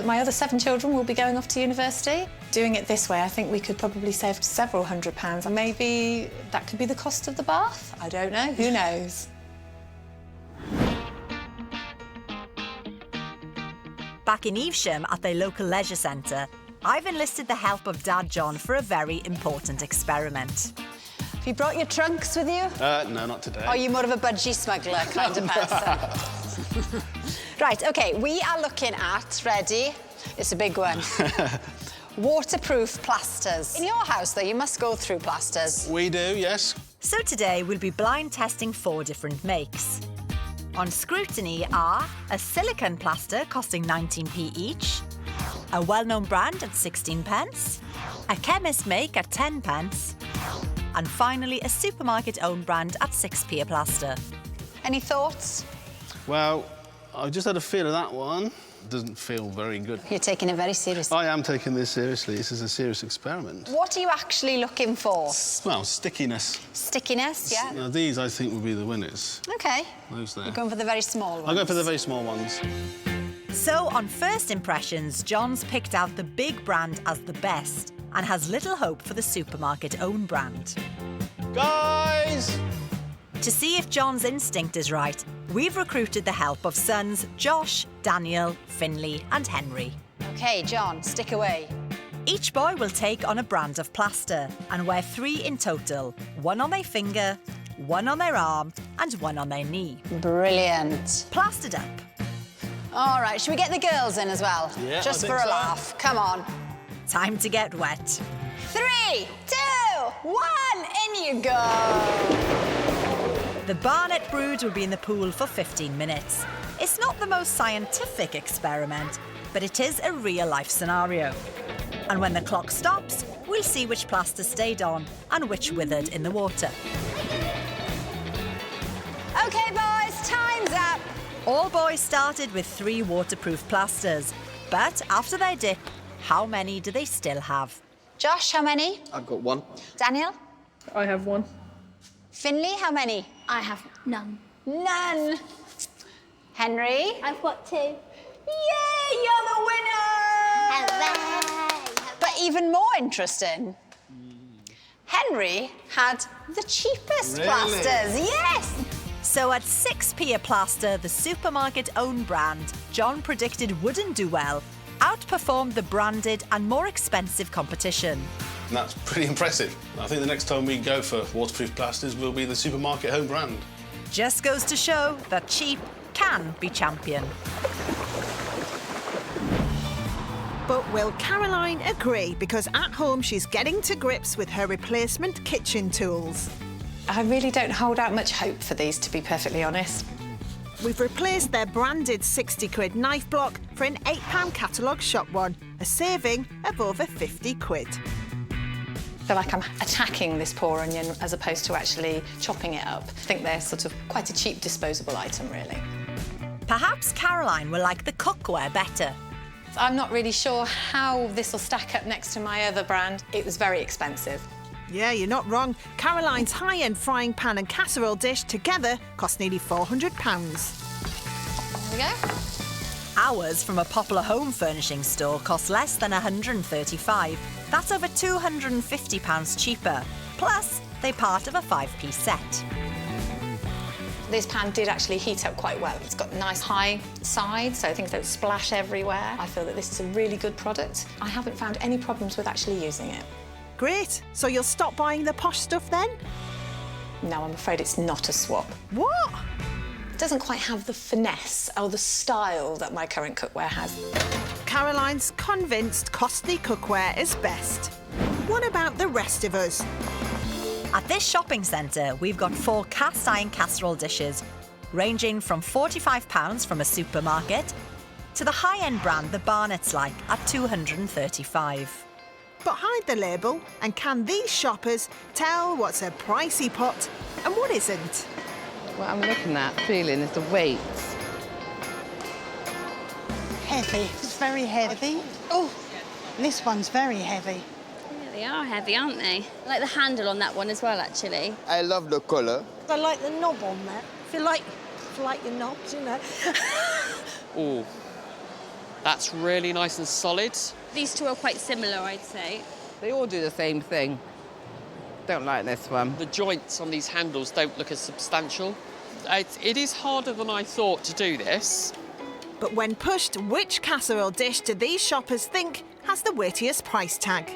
my other 7 children will be going off to university. Doing it this way, I think we could probably save several £100s. And maybe that could be the cost of the bath. I don't know. Who knows? Back in Evesham at their local leisure centre, I've enlisted the help of Dad John for a very important experiment. Have you brought your trunks with you? No, not today. Or are you more of a budgie smuggler kind of person? Right, OK, we are looking at, ready? It's a big one. Waterproof plasters. In your house, though, you must go through plasters. We do, yes. So today we'll be blind testing 4 different makes. On scrutiny are a silicone plaster costing 19p each, a well-known brand at 16p, a chemist make at 10p, and finally a supermarket-owned brand at 6p a plaster. Any thoughts? Well, I just had a feel of that one. Doesn't feel very good. You're taking it very seriously. I am taking this seriously. This is a serious experiment. What are you actually looking for? Well, stickiness. Stickiness, yeah. Now, these, I think, will be the winners. OK. Those there. You're going for the very small ones. I'll go for the very small ones. So, on first impressions, John's picked out the big brand as the best and has little hope for the supermarket-owned brand. Guys! To see if John's instinct is right, we've recruited the help of sons Josh, Daniel, Finley and Henry. OK, John, stick away. Each boy will take on a brand of plaster and wear 3 in total, 1 on their finger, 1 on their arm and 1 on their knee. Brilliant. Plastered up. All right, should we get the girls in as well? Yeah, just I for think a so. laugh. Come on. Time to get wet. 3, 2, 1, in you go. The Barnett brood will be in the pool for 15 minutes. It's not the most scientific experiment, but it is a real-life scenario. And when the clock stops, we'll see which plaster stayed on and which withered in the water. OK, boys, time's up. All boys started with 3 waterproof plasters, but after their dip, how many do they still have? Josh, how many? I've got 1. Daniel? I have 1. Finley, how many? I have none. None. Henry? I've got 2. Yay, you're the winner! But even more interesting, Henry had the cheapest plasters. Yes! So at 6p a plaster, the supermarket-owned brand John predicted wouldn't do well, outperformed the branded and more expensive competition. And that's pretty impressive. I think the next time we go for waterproof plasters will be the supermarket home brand. Just goes to show that cheap can be champion. But will Caroline agree? Because at home she's getting to grips with her replacement kitchen tools. I really don't hold out much hope for these, to be perfectly honest. We've replaced their branded 60 quid knife block for an £8 catalogue shop one, a saving of over 50 quid. I feel like I'm attacking this poor onion as opposed to actually chopping it up. I think they're sort of quite a cheap disposable item, really. Perhaps Caroline will like the cookware better. I'm not really sure how this will stack up next to my other brand. It was very expensive. Yeah, you're not wrong. Caroline's high-end frying pan and casserole dish together cost nearly £400. There we go. Ours from a popular home furnishing store cost less than £135. That's over £250 cheaper. Plus, they're part of a 5p set. This pan did actually heat up quite well. It's got a nice high side, so things don't splash everywhere. I feel that this is a really good product. I haven't found any problems with actually using it. Great. So you'll stop buying the posh stuff then? No, I'm afraid it's not a swap. What? It doesn't quite have the finesse or the style that my current cookware has. Caroline's convinced costly cookware is best. What about the rest of us? At this shopping centre, we've got 4 cast iron casserole dishes, ranging from £45 from a supermarket to the high-end brand the Barnett's like at £235. But hide the label, and can these shoppers tell what's a pricey pot and what isn't? What I'm looking at, feeling, is the weight. Heavy. It's very heavy. Oh, this one's very heavy. Yeah, they are heavy, aren't they? I like the handle on that one as well, actually. I love the colour. I like the knob on that. If you like your knobs, you know. Oh, that's really nice and solid. These two are quite similar, I'd say. They all do the same thing. Don't like this one. The joints on these handles don't look as substantial. It is harder than I thought to do this. But when pushed, which casserole dish do these shoppers think has the weightiest price tag?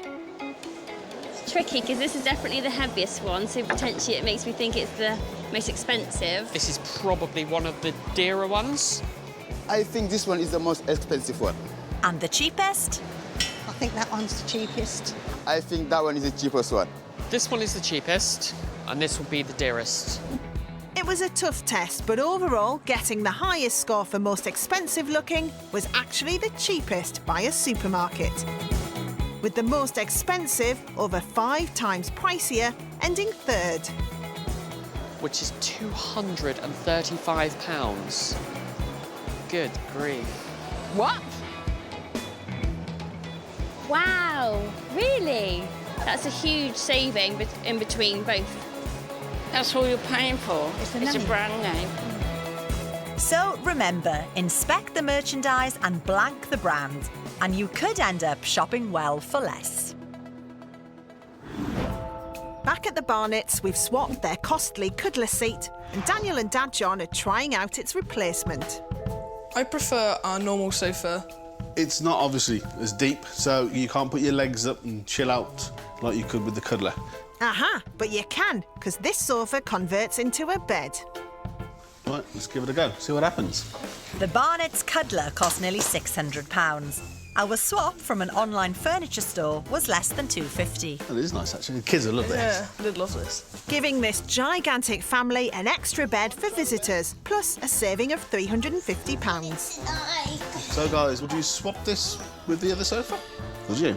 It's tricky, because this is definitely the heaviest one, so potentially it makes me think it's the most expensive. This is probably one of the dearer ones. I think this one is the most expensive one. And the cheapest? I think that one's the cheapest. I think that one is the cheapest one. This one is the cheapest, and this will be the dearest. It was a tough test, but overall, getting the highest score for most expensive looking was actually the cheapest by a supermarket. With the most expensive over 5 times pricier, ending third. Which is £235. Good grief. What? Wow, really? That's a huge saving in between both. That's all you're paying for. It's a brand name. So remember, inspect the merchandise and blank the brand, and you could end up shopping well for less. Back at the Barnetts, we've swapped their costly cuddler seat, and Daniel and Dad John are trying out its replacement. I prefer our normal sofa. It's not obviously as deep, so you can't put your legs up and chill out like you could with the cuddler. Aha, but you can, because this sofa converts into a bed. Right, let's give it a go, see what happens. The Barnett's cuddler cost nearly £600. Our swap from an online furniture store was less than £250. It is nice, actually. The kids will love this. Yeah, they'd love this. Giving this gigantic family an extra bed for visitors, plus a saving of £350. So, guys, would you swap this with the other sofa? Would you?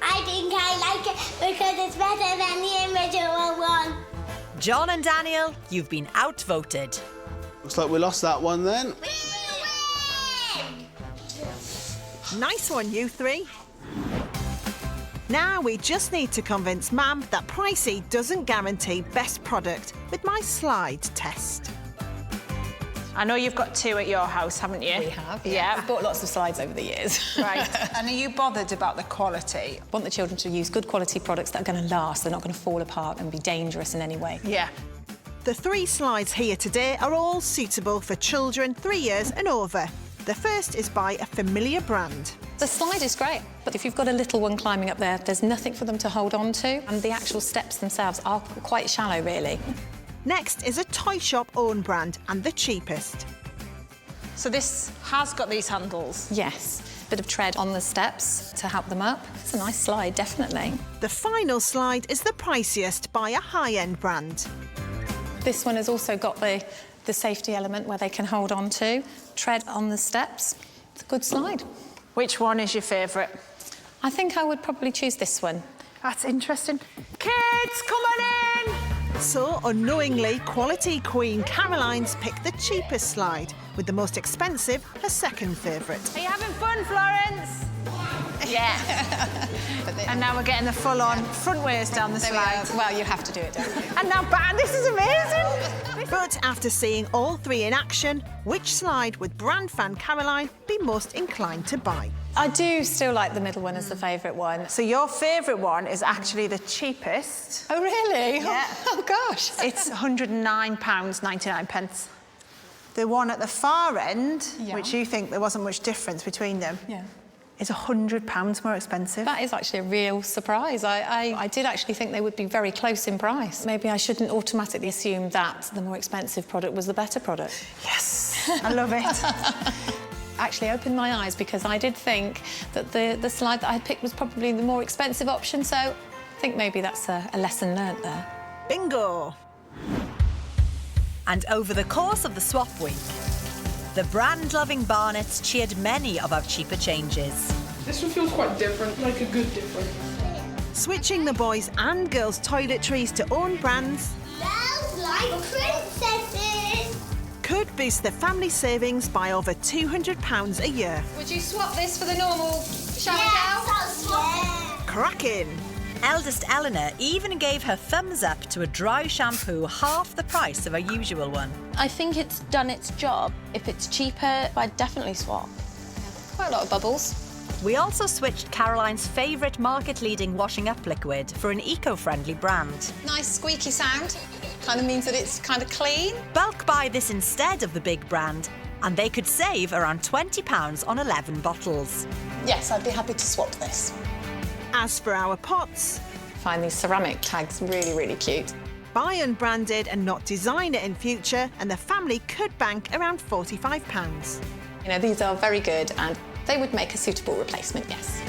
I think I like it because it's better than the original one. John and Daniel, you've been outvoted. Looks like we lost that one then. Nice one, you three. Now we just need to convince Mam that pricey doesn't guarantee best product with my slide test. I know you've got 2 at your house, haven't you? We have, yeah. I've bought lots of slides over the years. Right. And are you bothered about the quality? I want the children to use good quality products that are going to last. They're not going to fall apart and be dangerous in any way. Yeah. The 3 slides here today are all suitable for children 3 years and over. The first is by a familiar brand. The slide is great, but if you've got a little one climbing up there, there's nothing for them to hold on to, and the actual steps themselves are quite shallow, really. Next is a toy shop own brand and the cheapest. So this has got these handles? Yes. Bit of tread on the steps to help them up. It's a nice slide, definitely. The final slide is the priciest by a high-end brand. This one has also got the safety element where they can hold on to. Tread on the steps. It's a good slide. Which one is your favourite? I think I would probably choose this one. That's interesting. Kids, come on in! So, unknowingly, quality queen Caroline's picked the cheapest slide, with the most expensive her second favourite. Are you having fun, Florence? Yeah. And now we're getting the full-on frontways down the slide. Well, you have to do it, don't you? And now back. This is amazing. But after seeing all 3 in action, which slide would brand fan Caroline be most inclined to buy? I do still like the middle one as the favourite one. So your favourite one is actually the cheapest. Oh, really? Yeah. Oh, gosh. It's £109.99. The one at the far end, which you think there wasn't much difference between them, is £100 more expensive. That is actually a real surprise. I did actually think they would be very close in price. Maybe I shouldn't automatically assume that the more expensive product was the better product. Yes, I love it. Actually opened my eyes because I did think that the slide that I picked was probably the more expensive option, so I think maybe that's a lesson learnt there. Bingo! And over the course of the swap week, the brand-loving Barnetts cheered many of our cheaper changes. This one feels quite different, like a good different. Switching the boys' and girls' toiletries to own brands Smells like princesses. could boost the family savings by over £200 a year. Would you swap this for the normal shower Yes, I'll swap it. Cracking! Eldest Eleanor even gave her thumbs up to a dry shampoo half the price of a usual one. I think it's done its job. If it's cheaper, I'd definitely swap. Quite a lot of bubbles. We also switched Caroline's favourite market-leading washing up liquid for an eco-friendly brand. Nice squeaky sound. Kind of means that it's kind of clean. Bulk buy this instead of the big brand, and they could save around £20 on 11 bottles. Yes, I'd be happy to swap this. As for our pots, I find these ceramic tags really, really cute. buy unbranded and not designer in future, and the family could bank around £45. You know, these are very good and they would make a suitable replacement, yes.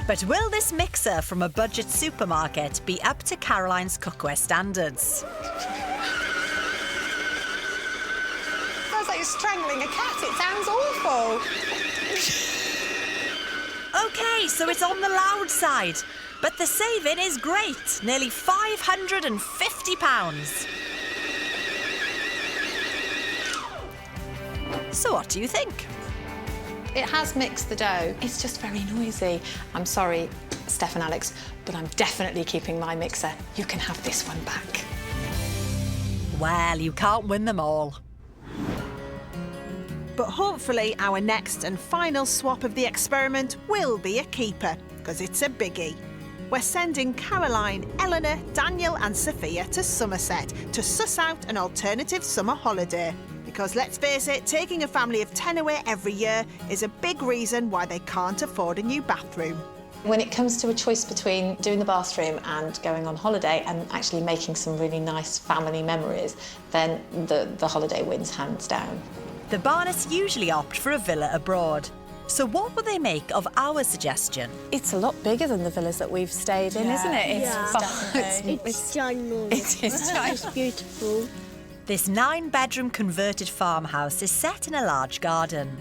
But will this mixer from a budget supermarket be up to Caroline's cookware standards? Sounds like you're strangling a cat. It sounds awful. OK, so it's on the loud side. But the saving is great, nearly £550. So what do you think? It has mixed the dough. It's just very noisy. I'm sorry, Steph and Alex, but I'm definitely keeping my mixer. You can have this one back. Well, you can't win them all. But hopefully our next and final swap of the experiment will be a keeper, because it's a biggie. We're sending Caroline, Eleanor, Daniel and Sophia to Somerset to suss out an alternative summer holiday. Because let's face it, taking a family of 10 away every year is a big reason why they can't afford a new bathroom. When it comes to a choice between doing the bathroom and going on holiday and actually making some really nice family memories, then the holiday wins hands down. The Barnetts usually opt for a villa abroad. So what would they make of our suggestion? It's a lot bigger than the villas that we've stayed in, isn't it? It's ginormous. It is ginormous. It's beautiful. This 9-bedroom converted farmhouse is set in a large garden.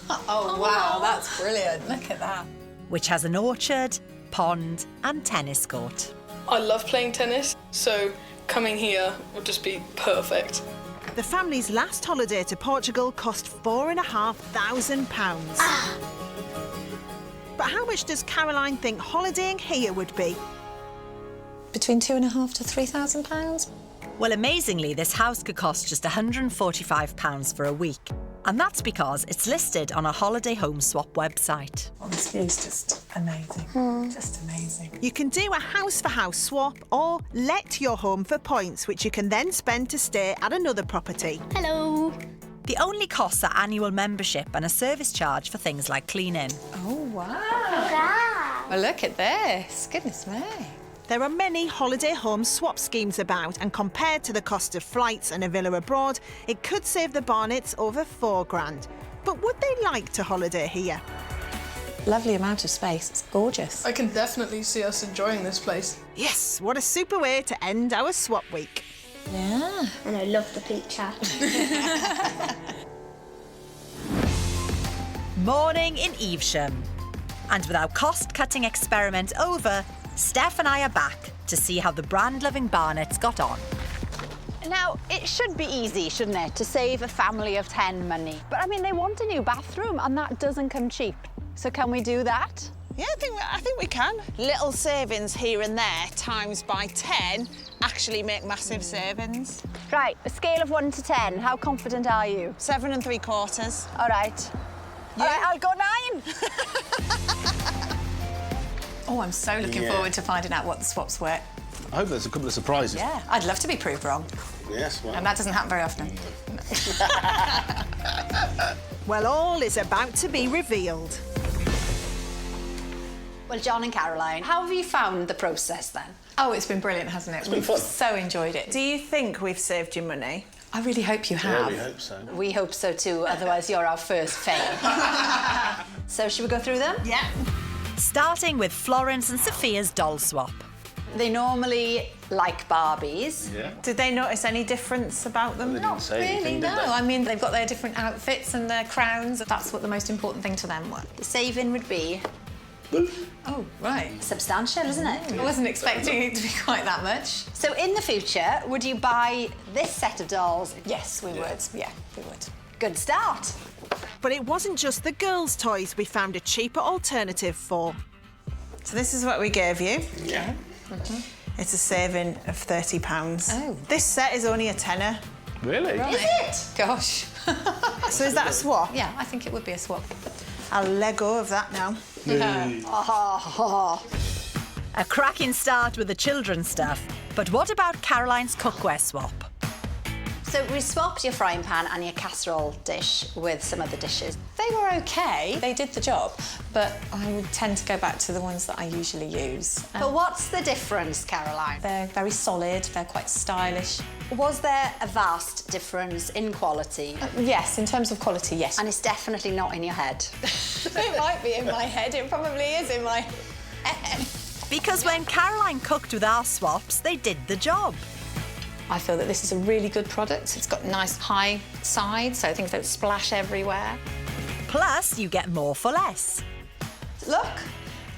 Oh, wow, that's brilliant. Look at that. Which has an orchard, pond and tennis court. I love playing tennis, so coming here would just be perfect. The family's last holiday to Portugal cost £4,500. But how much does Caroline think holidaying here would be? Between £2,500 to £3,000. Well, amazingly, this house could cost just £145 for a week. And that's because it's listed on a holiday home swap website. Oh, this view's just amazing. Just amazing. You can do a house-for-house swap or let your home for points, which you can then spend to stay at another property. Hello. The only costs are annual membership and a service charge for things like cleaning. Oh, wow. Well, look at this. Goodness me. There are many holiday home swap schemes about, and compared to the cost of flights and a villa abroad, it could save the Barnetts over £4,000. But would they like to holiday here? Lovely amount of space. It's gorgeous. I can definitely see us enjoying this place. Yes, what a super way to end our swap week. Yeah. And I love the picture. Morning in Evesham. And with our cost-cutting experiment over, Steph and I are back to see how the brand-loving Barnetts got on. Now, it should be easy, shouldn't it, to save a family of 10 money. But, I mean, they want a new bathroom, and that doesn't come cheap. So can we do that? Yeah, I think we can. Little savings here and there times by 10 actually make massive savings. Right, a scale of 1 to 10, how confident are you? 7 3/4. All right. All right, I'll go 9. Oh, I'm so looking forward to finding out what the swaps were. I hope there's a couple of surprises. Yeah, I'd love to be proved wrong. Yes, well. And that doesn't happen very often. Well, all is about to be revealed. Well, John and Caroline, how have you found the process then? Oh, it's been brilliant, hasn't it? We've so enjoyed it. Do you think we've saved you money? I really hope you have. Yeah, we hope so. We hope so too, otherwise you're our first fail. So should we go through them? Yeah. Starting with Florence and Sophia's doll swap. They normally like Barbies. Yeah. Did they notice any difference about them? They didn't say Really, anything, did no. they? I mean, they've got their different outfits and their crowns. That's what the most important thing to them was. The saving would be Oh, right. substantial, isn't it? I wasn't expecting it to be quite that much. So in the future, would you buy this set of dolls? Yes, we would. Yeah, we would. Good start. But it wasn't just the girls' toys we found a cheaper alternative for. So this is what we gave you. Yeah. It's a saving of £30. Oh. This set is only a tenner. Really? Right. Is it? Gosh. So is that a swap? Yeah, I think it would be a swap. I'll let go of that now. A cracking start with the children's stuff. But what about Caroline's cookware swap? So we swapped your frying pan and your casserole dish with some other dishes. They were okay. They did the job, but I would tend to go back to the ones that I usually use. But what's the difference, Caroline? They're very solid. They're quite stylish. Was there a vast difference in quality? Yes, in terms of quality, yes. And it's definitely not in your head. It might be in my head. It probably is in my head. Because when Caroline cooked with our swaps, they did the job. I feel that this is a really good product. It's got a nice high side, so things don't splash everywhere. Plus, you get more for less. Look,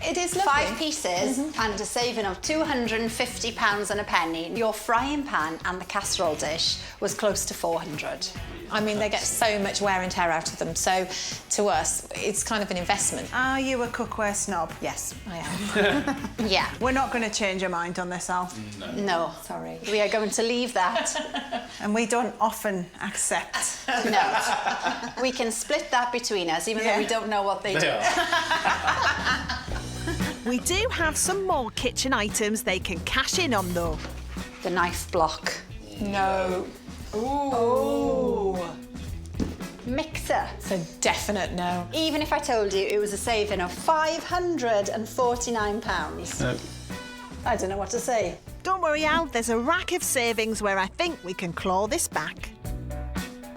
It is lovely. 5 pieces and a saving of £250 and a penny. Your frying pan and the casserole dish was close to 400. I mean, they get so much wear and tear out of them, so to us, it's kind of an investment. Are you a cookware snob? Yes, I am. Yeah. We're not going to change your mind on this, Al. No. Sorry. We are going to leave that. And we don't often accept. No. We can split that between us, even though we don't know what they do. We do have some more kitchen items they can cash in on, though. The knife block. No. Ooh. Mixer. It's a definite no. Even if I told you it was a saving of £549. No. I don't know what to say. Don't worry, Al, there's a rack of savings where I think we can claw this back.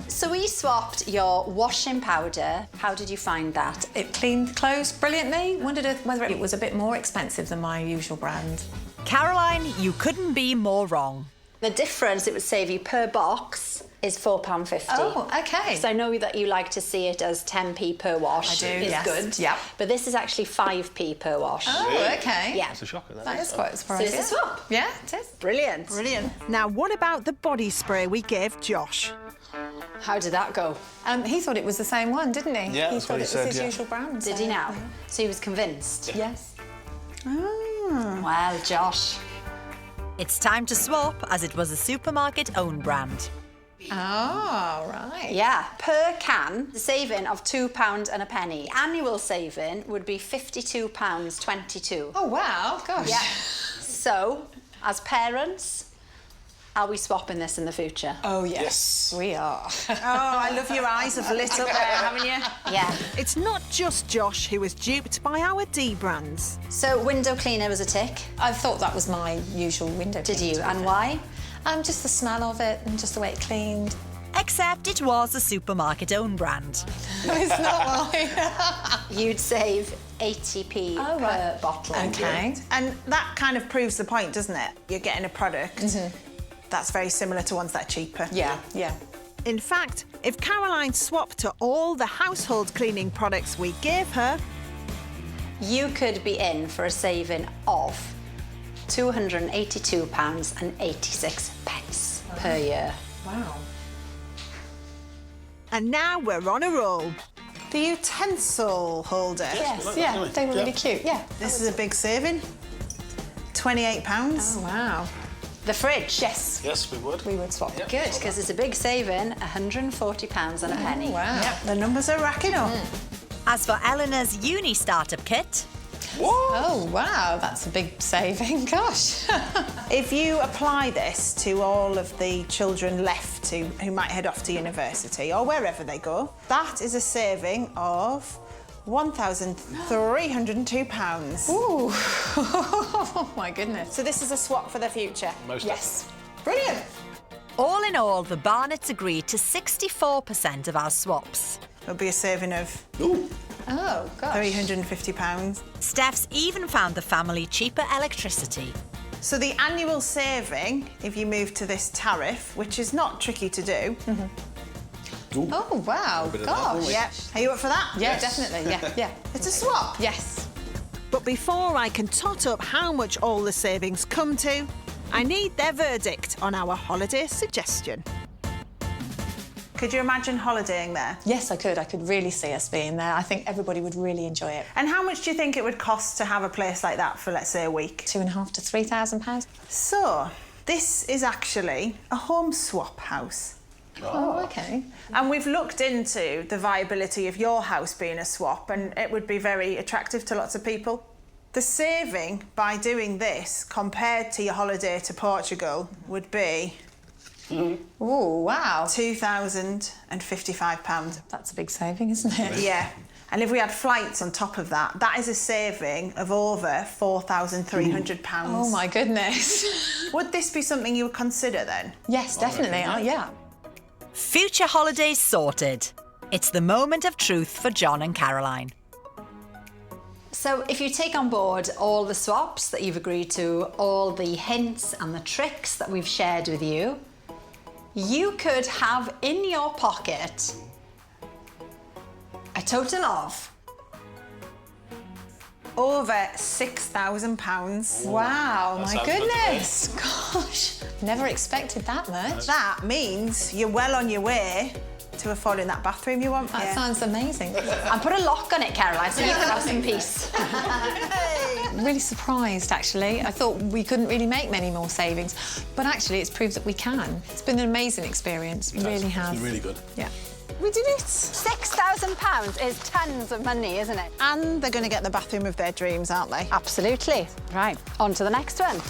So we swapped your washing powder. How did you find that? It cleaned clothes brilliantly. Wondered whether it was a bit more expensive than my usual brand. Caroline, you couldn't be more wrong. The difference it would save you per box is £4.50. Oh, OK. Because I know that you like to see it as 10p per wash. I do, is yes. good. Yep. But this is actually 5p per wash. Oh, OK. Yeah. That's a shocker, That is quite a So surprise. it's a swap. Yeah, it is. Brilliant. Brilliant. Now, what about the body spray we gave Josh? How did that go? He thought it was the same one, didn't he? Yeah, he that's thought what he it said, was his yeah. usual brand. Did he now? So he was convinced? Yes. Well, Josh. It's time to swap, as it was a supermarket own brand. Oh, right. Yeah, per can, the saving of £2 and a penny. Annual saving would be £52.22. Oh, wow. Gosh. Yeah. So, as parents, are we swapping this in the future? Oh, yes. We are. Oh, I love your eyes have lit up there, haven't you? Yeah. It's not just Josh who was duped by our D brands. So, window cleaner was a tick. I thought that was my usual window Did cleaner, you? to be And fair. why? Just the smell of it and just the way it cleaned. Except it was a supermarket own brand. It's not mine. You'd save 80p per bottle. OK. And that kind of proves the point, doesn't it? You're getting a product that's very similar to ones that are cheaper. Yeah, yeah. In fact, if Caroline swapped to all the household cleaning products we gave her, You could be in for a saving of £282.86 per year. Wow. and now we're on a roll. The utensil holder. Yes, yeah, they were really cute, yeah. This is a big saving. £28. Oh, wow. The fridge. Yes. Yes, we would. We would swap. Good, because it's a big saving, £140 and a penny. Wow. Yep, the numbers are racking up. As for Eleanor's uni startup kit... Oh, wow, that's a big saving, gosh. If you apply this to all of the children left who might head off to university or wherever they go, that is a saving of £1,302. Ooh, oh my goodness. So this is a swap for the future? Most yes. Brilliant. All in all, the Barnetts agreed to 64% of our swaps. It'll be a saving of... Oh, gosh. £350. Steph's even found the family cheaper electricity. So the annual saving, if you move to this tariff, which is not tricky to do... Oh, wow, gosh. Yeah. Are you up for that? Yeah, definitely, yeah. It's a swap. Yes. But before I can tot up how much all the savings come to, I need their verdict on our holiday suggestion. Could you imagine holidaying there? Yes, I could. I could really see us being there. I think everybody would really enjoy it. And how much do you think it would cost to have a place like that for, let's say, a week? £2,500 to £3,000. So, this is actually a home swap house. Oh, OK. And we've looked into the viability of your house being a swap, and it would be very attractive to lots of people. The saving by doing this compared to your holiday to Portugal would be... Oh, wow. £2,055. That's a big saving, isn't it? Yeah. And if we had flights on top of that, that is a saving of over £4,300. Oh, my goodness. Would this be something you would consider then? Yes, definitely. Yeah. Future holidays sorted. It's the moment of truth for John and Caroline. So if you take on board all the swaps that you've agreed to, all the hints and the tricks that we've shared with you, you could have in your pocket a total of over £6,000. Wow, That my sounds goodness. Gosh, never expected that much. That means you're well on your way to affording that bathroom you want. That sounds amazing. And put a lock on it, Caroline, so you can have some peace. Really surprised, actually. I thought we couldn't really make many more savings, but actually it's proved that we can. It's been an amazing experience, it really has. It's been really good. Yeah. We did it. £6,000 is tons of money, isn't it? And they're going to get the bathroom of their dreams, aren't they? Absolutely. Right, on to the next one.